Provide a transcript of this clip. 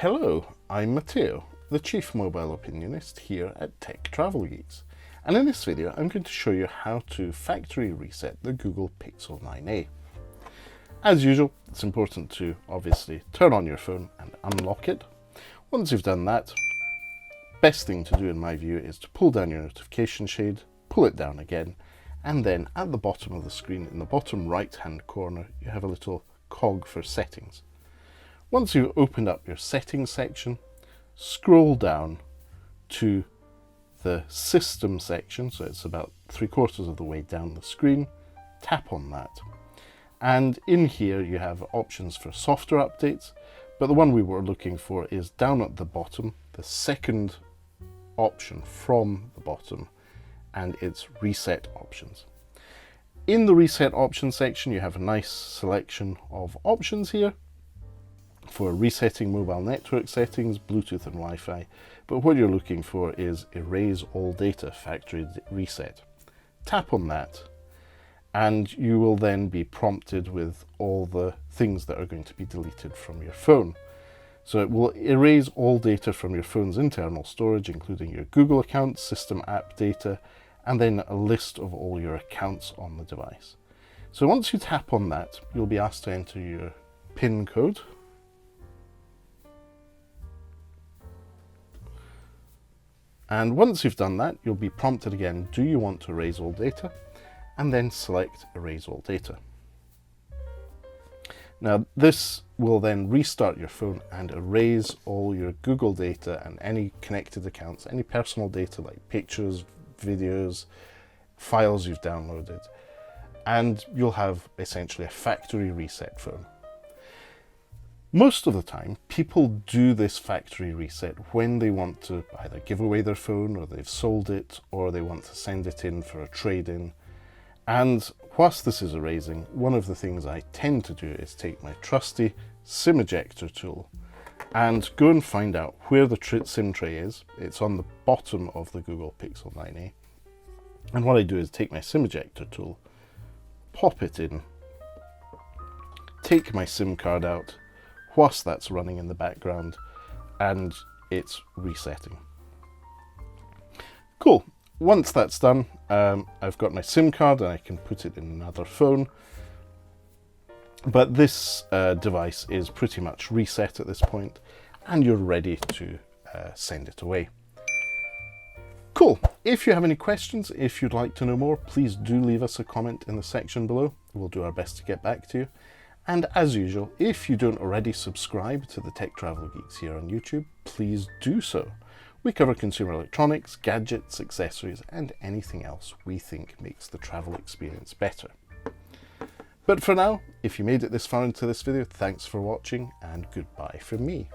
Hello, I'm Matteo, the Chief Mobile Opinionist here at Tech Travel Geeks, and in this video I'm going to show you how to factory reset the Google Pixel 9a. As usual, it's important to obviously turn on your phone and unlock it. Once you've done that, best thing to do in my view is to pull down your notification shade, pull it down again, and then at the bottom of the screen, in the bottom right hand corner, you have a little cog for settings. Once you've opened up your settings section, scroll down to the system section, so it's about 3/4 of the way down the screen, tap on that. And in here you have options for software updates, but the one we were looking for is down at the bottom, the second option from the bottom, and it's reset options. In the reset options section you have a nice selection of options here for resetting mobile network settings, Bluetooth and Wi-Fi, but what you're looking for is erase all data factory reset. Tap on that and you will then be prompted with all the things that are going to be deleted from your phone. So it will erase all data from your phone's internal storage, including your Google account, system app data, and then a list of all your accounts on the device. So once you tap on that, you'll be asked to enter your PIN code. And once you've done that, you'll be prompted again, do you want to erase all data? And then select erase all data. Now this will then restart your phone and erase all your Google data and any connected accounts, any personal data like pictures, videos, files you've downloaded, and you'll have essentially a factory reset phone. Most of the time, people do this factory reset when they want to either give away their phone, or they've sold it, or they want to send it in for a trade-in. And whilst this is erasing, one of the things I tend to do is take my trusty SIM ejector tool and go and find out where the SIM tray is. It's on the bottom of the Google Pixel 9a. And what I do is take my SIM ejector tool, pop it in, take my SIM card out, whilst that's running in the background, and it's resetting. Cool. Once that's done, I've got my SIM card and I can put it in another phone. But this device is pretty much reset at this point, and you're ready to send it away. Cool. If you have any questions, if you'd like to know more, please do leave us a comment in the section below. We'll do our best to get back to you. And as usual, if you don't already subscribe to the Tech Travel Geeks here on YouTube, please do so. We cover consumer electronics, gadgets, accessories, and anything else we think makes the travel experience better. But for now, if you made it this far into this video, thanks for watching, and goodbye from me.